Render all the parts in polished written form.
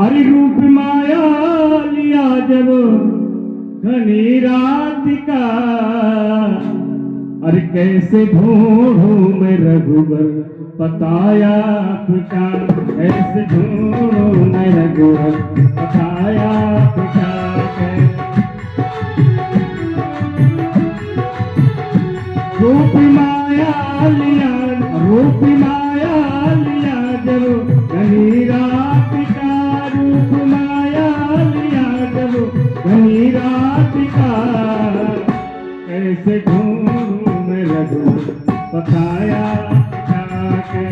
अरे रूप माया लिया जब घनी रात का, अरे कैसे ढूंढूं मैं रघुबर बताया पिता, कैसे ढूंढूं मैं रघुबर बताया पिता। रूप माया लिया, रूप माया लिया जब घनी रात का, रूप माया लिया जब घनी रात का, कैसे ढूंढूं मैं रघुबर बताया पिता के।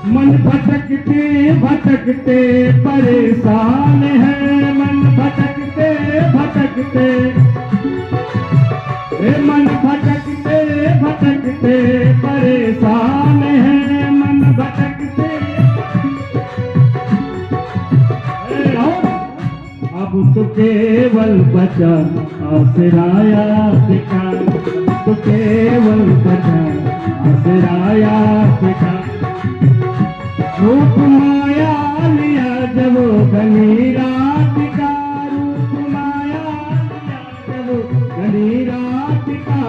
मन भटकते भटकते परेशान है, मन भटकते भटकते, मन भटकते भटकते परेशान है, मन भटकते। अब तो केवल बचा आसराया पिता, तो केवल बचा आसराया पिता। रूप माया लिया जब घनी रात का, रूप माया लिया जब घनी रात का,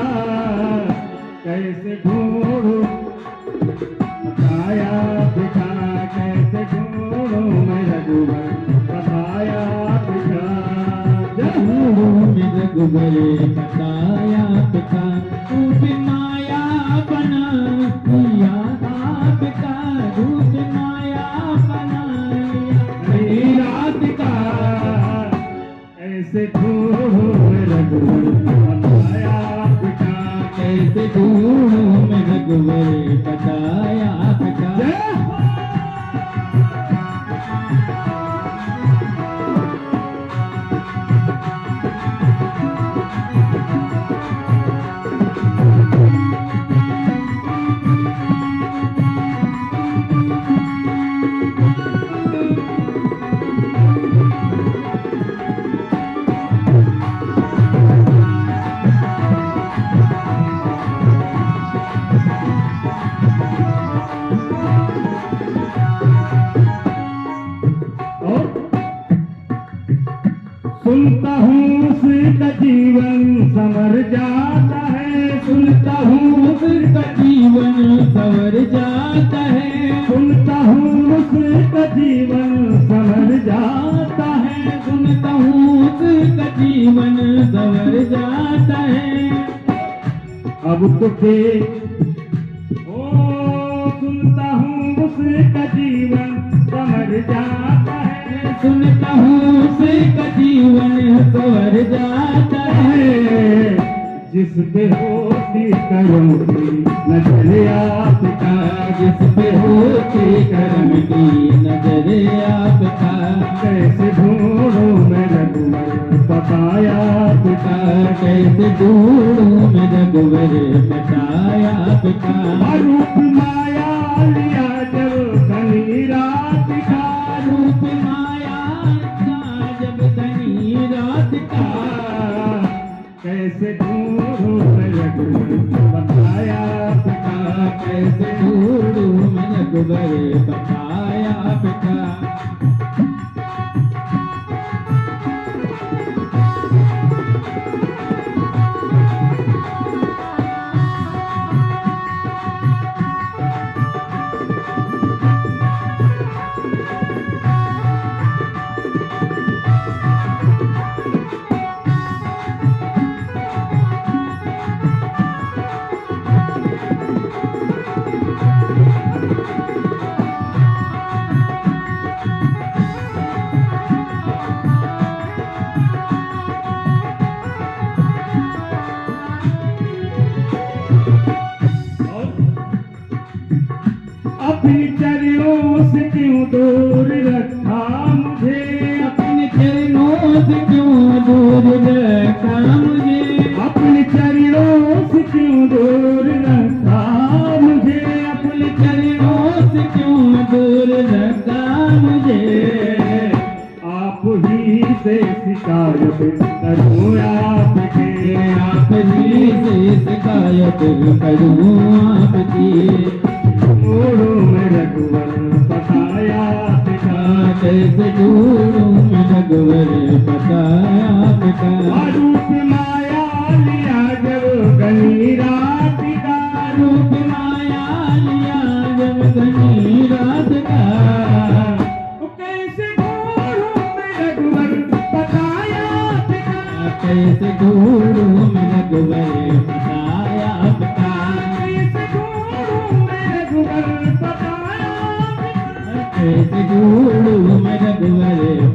कैसे ढूंढूं बताया पिता, कैसे ढूंढूं मैं रघुबर बताया पिता। ढूंढूं मैं रघुबर बताया पिता, रूप माया बना लिया आपका, रूप माया बना लिया घनी रात का, कैसे ढूंढूं मैं रघुबर बताया पिता, कैसे ढूंढूं मैं रघुबर बताया पिता। सुनता हूँ उसका जीवन संवर जाता है, सुनता हूँ उसका जीवन संवर जाता है, सुनता हूँ उसका जीवन संवर जाता है, सुनता हूँ उसका जीवन संवर जाता है। अब तो के सुनता हूँ उसका जीवन संवर जाता है, सुनता हूँ उसका जीवन संवर जाता है। जिस पे होती करम की नजर आपका, जिस पे होती करम की नजर आपका, कैसे ढूंढूं मैं रघुबर बताया पिता, कैसे ढूंढूं मैं रघुबर बताया पिता। रूप माया लिया जब घनी रात का, रूप माया लिया जब घनी रात का, कैसे ढूंढूं मैं रघुबर बताया पिता, कैसे ढूंढूं मैं रघुबर बताया पिता। अपने चरणों से क्यों दूर रखा मुझे, अपने चरणों से क्यों दूर रखा मुझे, अपने चरणों से क्यों दूर रखा मुझे, अपने चरणों से क्यों दूर रखा मुझे। आप ही से शिकायत करूं आपके, आप ही से शिकायत करूं आपकी। मोड़ो में रघुवर बताया पिता, कैसे ढूंढूं मैं रघुवर बताया आपका। रूप माया लिया जब घनी रात का, रूप माया लिया जब घनी रात का। कैसे ढूंढूं मैं रघुवर बताया पिता, कैसे ढूंढूं मैं रघुवर बताया आपका। कैसे ढूंढूं मैं रघुवर बताया पिता, कैसे ढूंढूं मैं रघुवर